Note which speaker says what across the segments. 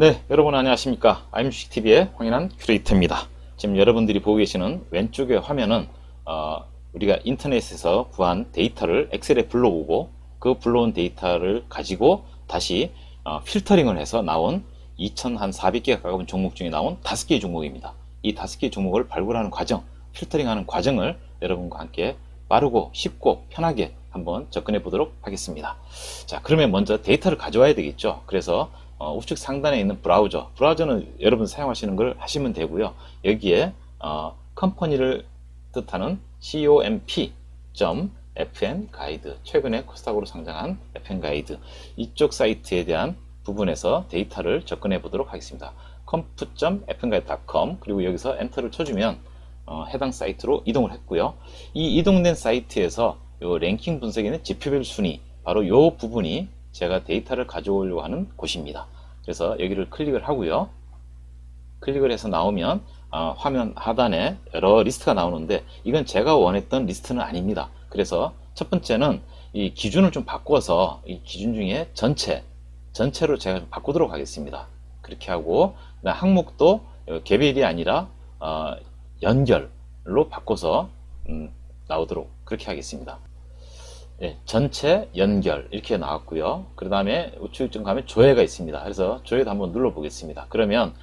Speaker 1: 네, 여러분 안녕하십니까? IM주식TV의 황인한 큐레이터입니다. 지금 여러분들이 보고 계시는 왼쪽의 화면은 우리가 인터넷에서 구한 데이터를 엑셀에 불러오고 그 불러온 데이터를 가지고 다시 필터링을 해서 나온 2400개가 가까운 종목 중에 나온 5개의 종목입니다. 이 5개의 종목을 발굴하는 과정, 필터링하는 과정을 여러분과 함께 빠르고 쉽고 편하게 한번 접근해 보도록 하겠습니다. 자, 그러면 먼저 데이터를 가져와야 되겠죠. 그래서 우측 상단에 있는 브라우저는 여러분 사용하시는 걸 하시면 되고요. 여기에 컴퍼니를 뜻하는 comp.fn 가이드, 최근에 코스닥으로 상장한 fn 가이드, 이쪽 사이트에 대한 부분에서 데이터를 접근해 보도록 하겠습니다. comp.fnguide.com, 그리고 여기서 엔터를 쳐주면 해당 사이트로 이동을 했고요. 이 이동된 사이트에서 요 랭킹 분석에는 지표별 순위, 바로 요 부분이 제가 데이터를 가져오려고 하는 곳입니다. 그래서 여기를 클릭을 하고요. 클릭을 해서 나오면 화면 하단에 여러 리스트가 나오는데 이건 제가 원했던 리스트는 아닙니다. 그래서 첫 번째는 이 기준을 좀 바꿔서 이 기준 중에 전체로 제가 좀 바꾸도록 하겠습니다. 그렇게 하고 항목도 개별이 아니라 연결로 바꿔서 나오도록 그렇게 하겠습니다. 네, 전체 연결 이렇게 나왔고요. 그 다음에 우측 좀 가면 조회가 있습니다. 그래서 조회도 한번 눌러 보겠습니다. 그러면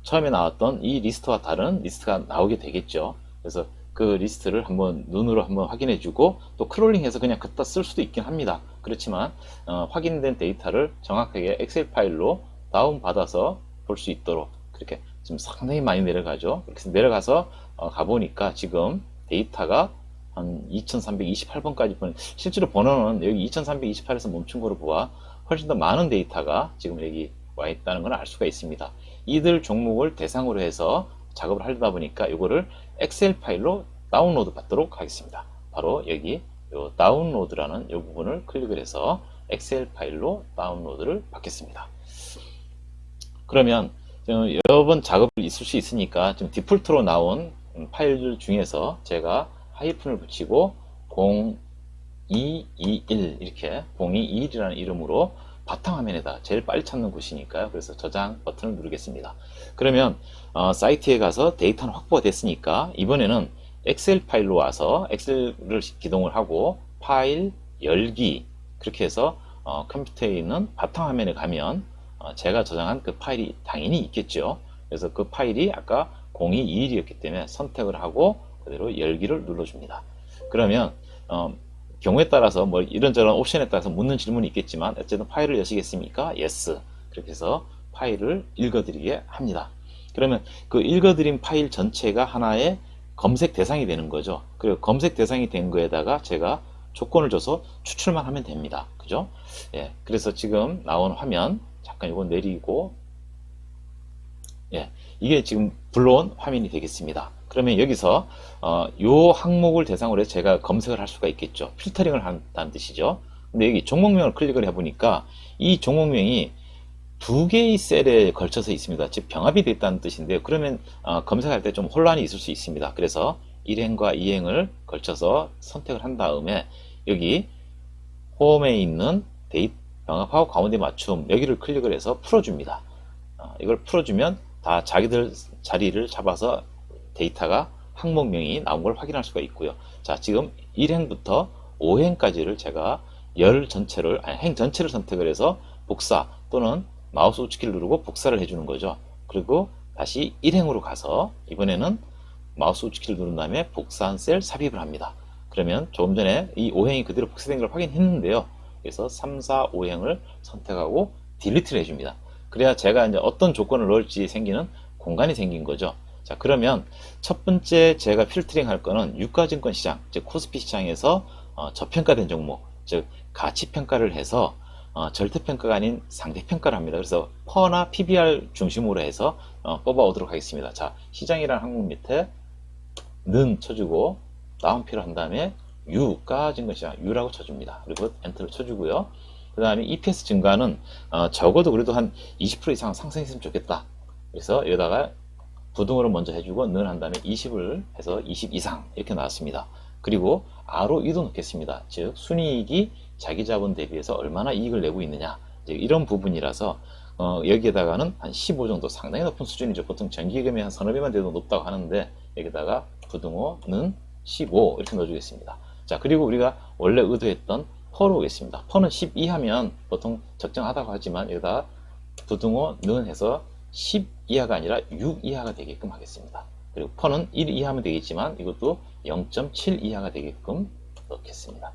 Speaker 1: 처음에 나왔던 이 리스트와 다른 리스트가 나오게 되겠죠. 그래서 그 리스트를 한번 눈으로 한번 확인해 주고 또 크롤링해서 그냥 갖다 쓸 수도 있긴 합니다. 그렇지만 확인된 데이터를 정확하게 엑셀 파일로 다운 받아서 볼 수 있도록 그렇게 지금 상당히 많이 내려가죠. 그렇게 내려가서 가보니까 지금 데이터가 한 2328번까지 보는, 실제로 번호는 여기 2328에서 멈춘 거로 보아 훨씬 더 많은 데이터가 지금 여기 와 있다는 걸 알 수가 있습니다. 이들 종목을 대상으로 해서 작업을 하려다 보니까 이거를 엑셀 파일로 다운로드 받도록 하겠습니다. 바로 여기 요 다운로드라는 이 부분을 클릭을 해서 엑셀 파일로 다운로드를 받겠습니다. 그러면 여러 번 작업이 있을 수 있으니까 좀 디폴트로 나온 파일들 중에서 제가 하이픈을 붙이고 0221 이렇게 0221이라는 이름으로 바탕화면에다 제일 빨리 찾는 곳이니까요. 그래서 저장 버튼을 누르겠습니다. 그러면 사이트에 가서 데이터는 확보가 됐으니까 이번에는 엑셀 파일로 와서 엑셀을 기동을 하고 파일 열기, 그렇게 해서 컴퓨터에 있는 바탕화면에 가면 제가 저장한 그 파일이 당연히 있겠죠. 그래서 그 파일이 아까 0221이었기 때문에 선택을 하고 그대로 열기를 눌러줍니다. 그러면 경우에 따라서 뭐 이런저런 옵션에 따라서 묻는 질문이 있겠지만 어쨌든 파일을 여시겠습니까? Yes. 그렇게 해서 파일을 읽어드리게 합니다. 그러면 그 읽어드린 파일 전체가 하나의 검색 대상이 되는 거죠. 그리고 검색 대상이 된 거에다가 제가 조건을 줘서 추출만 하면 됩니다. 그죠? 예. 그래서 지금 나온 화면 잠깐 이거 내리고, 예. 이게 지금 불러온 화면이 되겠습니다. 그러면 여기서 요 항목을 대상으로 해서 제가 검색을 할 수가 있겠죠. 필터링을 한다는 뜻이죠. 근데 여기 종목명을 클릭을 해보니까 이 종목명이 두 개의 셀에 걸쳐서 있습니다. 즉 병합이 되어 있다는 뜻인데요. 그러면 검색할 때 좀 혼란이 있을 수 있습니다. 그래서 1행과 2행을 걸쳐서 선택을 한 다음에 여기 홈에 있는 병합하고 가운데 맞춤, 여기를 클릭을 해서 풀어줍니다. 이걸 풀어주면 다 자기들 자리를 잡아서 데이터가 항목명이 나온 걸 확인할 수가 있고요. 자, 지금 1행부터 5행까지를 제가 행 전체를 선택을 해서 복사 또는 마우스 우측키를 누르고 복사를 해주는 거죠. 그리고 다시 1행으로 가서 이번에는 마우스 우측키를 누른 다음에 복사한 셀 삽입을 합니다. 그러면 조금 전에 이 5행이 그대로 복사된 걸 확인했는데요. 그래서 3, 4, 5행을 선택하고 딜리트를 해줍니다. 그래야 제가 이제 어떤 조건을 넣을지 생기는 공간이 생긴 거죠. 자, 그러면 첫 번째 제가 필터링 할 거는 유가증권 시장, 즉 코스피 시장에서 저평가된 종목, 즉 가치평가를 해서 절대평가가 아닌 상대평가를 합니다. 그래서 퍼나 PBR 중심으로 해서 뽑아 오도록 하겠습니다. 자, 시장이라는 항목 밑에 는 쳐주고 다운표를 한 다음에 유가증권 시장, U라고 쳐줍니다. 그리고 엔터를 쳐주고요. 그 다음에 EPS 증가는 적어도 그래도 한 20% 이상 상승했으면 좋겠다. 그래서 여기다가 부등으로 먼저 해주고 는 한 다음에 20을 해서 20 이상 이렇게 나왔습니다. 그리고 ROE도 넣겠습니다. 즉 순이익이 자기 자본 대비해서 얼마나 이익을 내고 있느냐, 이런 부분이라서 여기에다가는 한 15 정도 상당히 높은 수준이죠. 보통 전기요금이 한 서너 배만 돼도 높다고 하는데 여기다가 부등호는 15 이렇게 넣어주겠습니다. 자, 그리고 우리가 원래 의도했던 퍼로 오겠습니다. 퍼는 10 이하면 보통 적정하다고 하지만 여기다가 부등호는 해서 10 이하가 아니라 6 이하가 되게끔 하겠습니다. 그리고 퍼는 1 이하면 되겠지만 이것도 0.7 이하가 되게끔 넣겠습니다.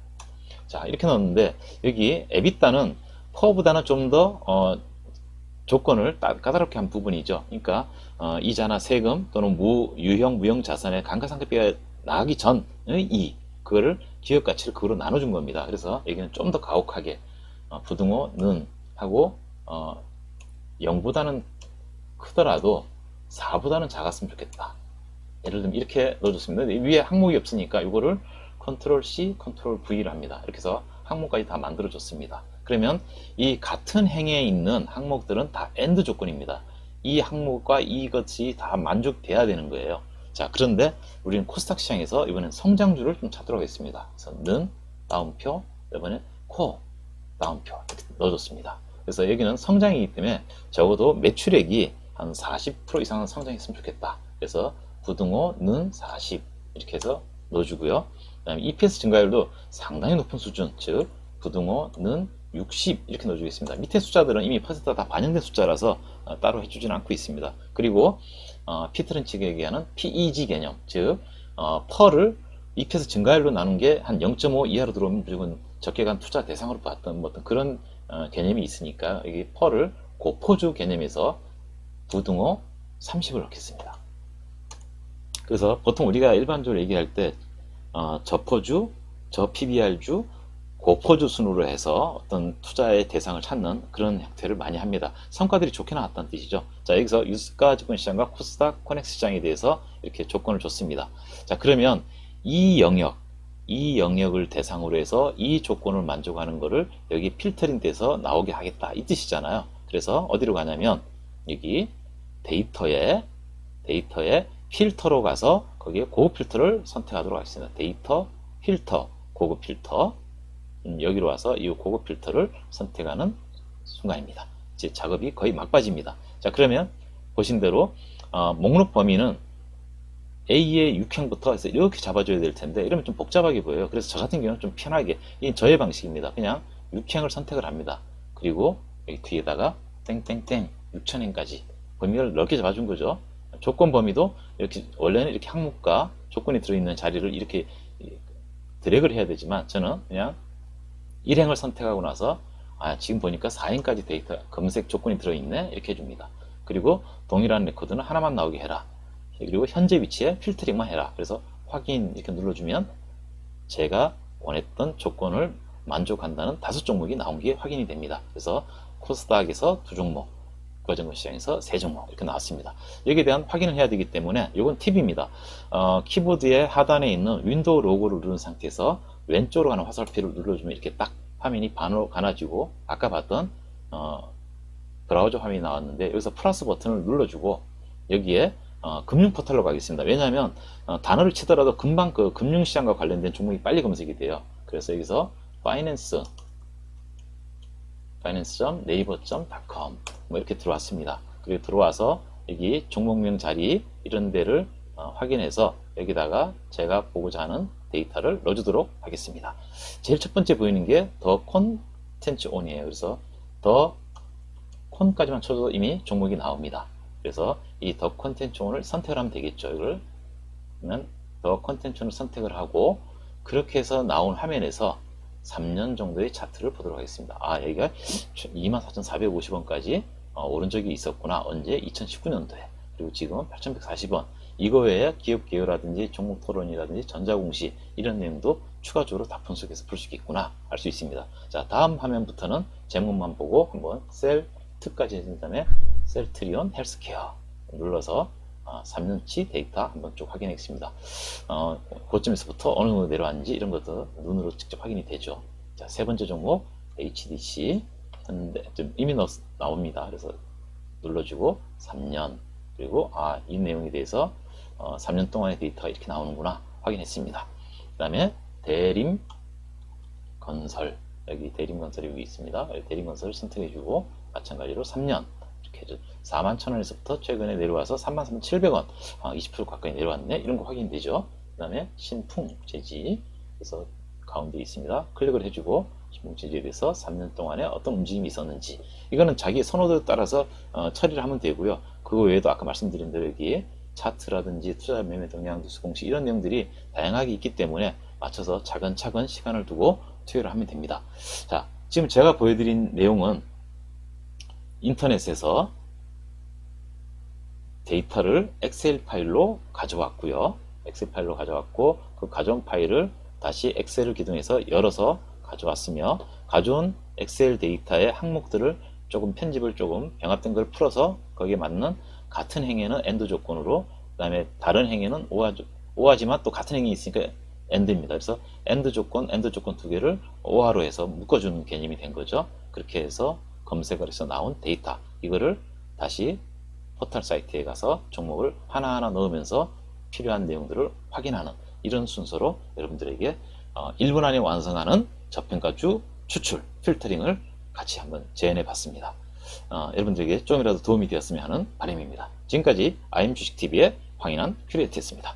Speaker 1: 자, 이렇게 넣었는데 여기 에비타는 퍼보다는 좀 더 조건을 까다롭게 한 부분이죠. 그러니까 이자나 세금 또는 유형 무형 자산의 감가상각비가 나가기 전의 그거를 기업 가치를 그거로 나눠준 겁니다. 그래서 여기는 좀 더 가혹하게 부등호는 하고 0보다는 크더라도 4보다는 작았으면 좋겠다. 예를 들면 이렇게 넣어줬습니다. 위에 항목이 없으니까 이거를 컨트롤 C, 컨트롤 V를 합니다. 이렇게 해서 항목까지 다 만들어줬습니다. 그러면 이 같은 행에 있는 항목들은 다 AND 조건입니다. 이 항목과 이것이 다 만족돼야 되는 거예요. 자, 그런데 우리는 코스닥 시장에서 이번엔 성장주를 좀 찾도록 하겠습니다. 그래서 는 다운표, 이번에 코 다운표 이렇게 넣어줬습니다. 그래서 여기는 성장이기 때문에 적어도 매출액이 한 40% 이상은 성장했으면 좋겠다. 그래서 부등호는 40 이렇게 해서 넣어주고요. 그 다음에 EPS 증가율도 상당히 높은 수준, 즉 부등호는 60 이렇게 넣어주겠습니다. 밑에 숫자들은 이미 퍼센트가 다 반영된 숫자라서 따로 해주지는 않고 있습니다. 그리고 피트런치가 얘기하는 PEG 개념, 즉 퍼를 EPS 증가율로 나눈 게 한 0.5 이하로 들어오면 무조건 적게 간 투자 대상으로 봤던 뭐 어떤 그런 개념이 있으니까 여기 퍼를 고포주 개념에서 부등호 30을 넣겠습니다. 그래서 보통 우리가 일반적으로 얘기할 때 저포주, 저PBR주, 고포주 순으로 해서 어떤 투자의 대상을 찾는 그런 형태를 많이 합니다. 성과들이 좋게 나왔다는 뜻이죠. 자, 여기서 유가증권 시장과 코스닥 코넥스 시장에 대해서 이렇게 조건을 줬습니다. 자, 그러면 이 영역을 대상으로 해서 이 조건을 만족하는 거를 여기 필터링 돼서 나오게 하겠다 이 뜻이잖아요. 그래서 어디로 가냐면 여기 데이터에 필터로 가서 거기에 고급 필터를 선택하도록 하겠습니다. 데이터 필터 고급 필터 여기로 와서 이 고급 필터를 선택하는 순간입니다. 이제 작업이 거의 막바지입니다. 자, 그러면 보신 대로 목록 범위는 A의 6행부터 해서 이렇게 잡아줘야 될 텐데 이러면 좀 복잡하게 보여요. 그래서 저 같은 경우는 좀 편하게 이 저의 방식입니다. 그냥 6행을 선택을 합니다. 그리고 여기 뒤에다가 땡땡땡 6,000행까지 범위를 넓게 잡아준 거죠. 조건 범위도 이렇게 원래는 이렇게 항목과 조건이 들어있는 자리를 이렇게 드래그를 해야 되지만 저는 그냥 1행을 선택하고 나서 지금 보니까 4행까지 데이터 검색 조건이 들어있네 이렇게 해줍니다. 그리고 동일한 레코드는 하나만 나오게 해라. 그리고 현재 위치에 필터링만 해라. 그래서 확인 이렇게 눌러주면 제가 원했던 조건을 만족한다는 5종목이 나온 게 확인이 됩니다. 그래서 코스닥에서 2종목, 유가증권 시장에서 3종목 이렇게 나왔습니다. 여기에 대한 확인을 해야 되기 때문에 이건 팁입니다. 키보드의 하단에 있는 윈도우 로고를 누른 상태에서 왼쪽으로 가는 화살표를 눌러주면 이렇게 딱 화면이 반으로 가나지고 아까 봤던 브라우저 화면이 나왔는데 여기서 플러스 버튼을 눌러주고 여기에 금융 포털로 가겠습니다. 왜냐하면 단어를 치더라도 금방 그 금융시장과 관련된 종목이 빨리 검색이 돼요. 그래서 여기서 finance.naver.com 뭐 이렇게 들어왔습니다. 그리고 들어와서 여기 종목명 자리 이런 데를 확인해서 여기다가 제가 보고자 하는 데이터를 넣어주도록 하겠습니다. 제일 첫 번째 보이는 게 더 콘텐츠 온이에요. 그래서 더 콘까지만 쳐도 이미 종목이 나옵니다. 그래서 이 더 콘텐츠 온을 선택을 하면 되겠죠. 이걸 그러면 더 콘텐츠 온을 선택을 하고 그렇게 해서 나온 화면에서 3년 정도의 차트를 보도록 하겠습니다. 여기가 24,450원까지 오른 적이 있었구나. 언제? 2019년도에. 그리고 지금은 8,140원. 이거 외에 기업 개요라든지 종목 토론이라든지 전자공시 이런 내용도 추가적으로 다 분석해서 볼 수 있겠구나 알 수 있습니다. 자, 다음 화면부터는 제목만 보고 한번 셀 트까지 해준 다음에 셀트리온 헬스케어 눌러서 3년치 데이터 한번 쭉 확인하겠습니다. 고점에서부터 어느 정도 내려왔는지 이런 것도 눈으로 직접 확인이 되죠. 자, 세 번째 종목 HDC 현대 이미 나옵니다. 그래서 눌러주고 3년 그리고 이 내용에 대해서 3년 동안의 데이터가 이렇게 나오는구나 확인했습니다. 그 다음에 대림 건설 여기 대림건설이 여기 있습니다. 대림건설을 선택해주고 마찬가지로 3년 이렇게 해서 41,000원에서부터 최근에 내려와서 33,700원 20% 가까이 내려왔네. 이런 거 확인되죠. 그 다음에 신풍재지, 그래서 가운데 있습니다. 클릭을 해주고 신풍재지에 대해서 3년 동안에 어떤 움직임이 있었는지, 이거는 자기 선호도에 따라서 처리를 하면 되고요. 그거 외에도 아까 말씀드린 대로 여기에 차트라든지 투자 매매 동향 누수 공식 이런 내용들이 다양하게 있기 때문에 맞춰서 차근차근 시간을 두고 투여를 하면 됩니다. 자, 지금 제가 보여드린 내용은 인터넷에서 데이터를 엑셀 파일로 가져왔고요. 엑셀 파일로 가져왔고 그 가져온 파일을 다시 엑셀을 기동해서 열어서 가져왔으며, 가져온 엑셀 데이터의 항목들을 조금 편집을 조금 병합된 걸 풀어서 거기에 맞는 같은 행에는 엔드 조건으로, 그 다음에 다른 행에는 오하지만 또 같은 행이 있으니까 엔드입니다. 그래서 엔드 조건 두 개를 오하로 해서 묶어주는 개념이 된 거죠. 그렇게 해서 검색을 해서 나온 데이터, 이거를 다시 포털 사이트에 가서 종목을 하나하나 넣으면서 필요한 내용들을 확인하는 이런 순서로 여러분들에게 1분 안에 완성하는 저평가주 추출 필터링을 같이 한번 재현해 봤습니다. 여러분들에게 좀이라도 도움이 되었으면 하는 바람입니다. 지금까지 IM주식TV의 황인한 큐레이터였습니다.